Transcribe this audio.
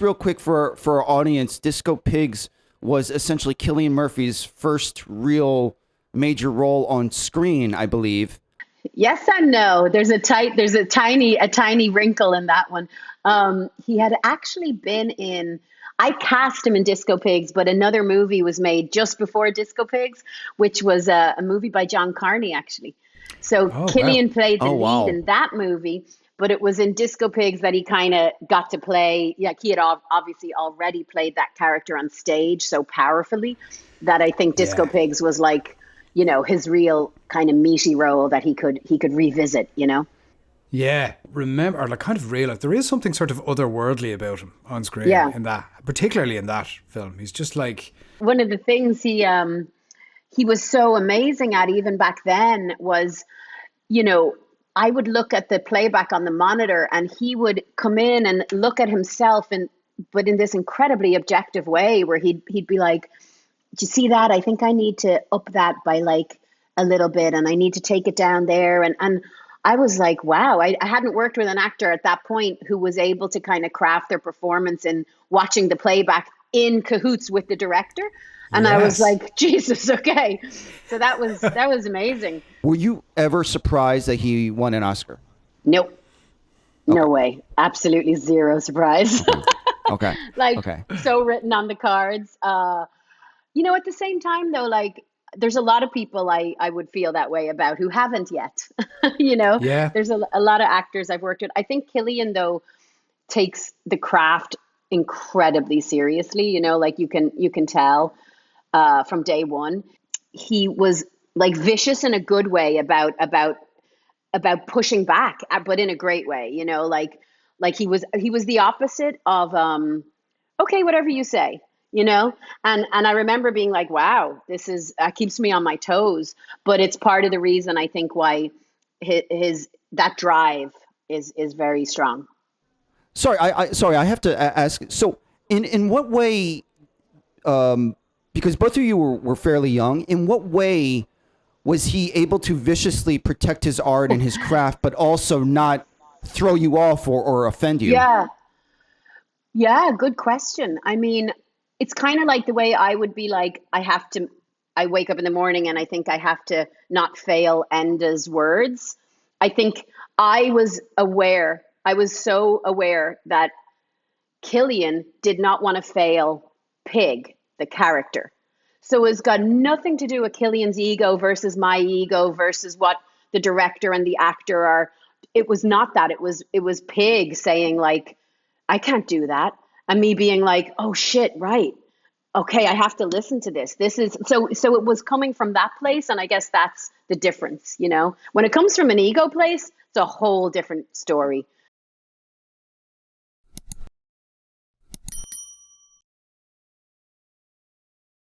real quick for our audience, Disco Pigs was essentially Cillian Murphy's first real major role on screen, I believe. Yes and no. There's a tiny wrinkle in that one. He had actually been in. I cast him in Disco Pigs, but another movie was made just before Disco Pigs, which was a movie by John Carney, actually. So Cillian played the lead in that movie, but it was in Disco Pigs that he kind of got to play. Yeah, he had obviously already played that character on stage so powerfully that I think Disco Pigs was like, you know, his real kind of meaty role that he could revisit, you know? Yeah, remember, or like kind of realize there is something sort of otherworldly about him on screen in that, particularly in that film. He's just like... One of the things he was so amazing at even back then was, you know, I would look at the playback on the monitor and he would come in and look at himself but in this incredibly objective way where he'd be like, do you see that? I think I need to up that by like a little bit and I need to take it down there. And I was like, wow, I hadn't worked with an actor at that point who was able to kind of craft their performance and watching the playback in cahoots with the director. And I was like, Jesus, okay. So that was amazing. Were you ever surprised that he won an Oscar? Nope. No way. Absolutely zero surprise. Okay. So written on the cards. You know, at the same time though, like there's a lot of people I would feel that way about who haven't yet, you know, there's a lot of actors I've worked with. I think Cillian though takes the craft incredibly seriously, you know, like you can tell from day one. He was like vicious in a good way about pushing back, but in a great way, you know, like he was the opposite of, okay, whatever you say, you know? And I remember being like, wow, that keeps me on my toes, but it's part of the reason I think why that drive is very strong. Sorry, I have to ask. So in what way, because both of you were fairly young, in what way was he able to viciously protect his art and his craft, but also not throw you off or offend you? Yeah, good question. I mean, it's kind of like the way I would be like, I wake up in the morning and I think I have to not fail Enda's words. I think I was so aware that Cillian did not want to fail Pig, the character. So it's got nothing to do with Cillian's ego versus my ego versus what the director and the actor are. It was not that. It was Pig saying like, I can't do that. And me being like, oh shit, right. Okay, I have to listen to this. This is so it was coming from that place. And I guess that's the difference, you know? When it comes from an ego place, it's a whole different story.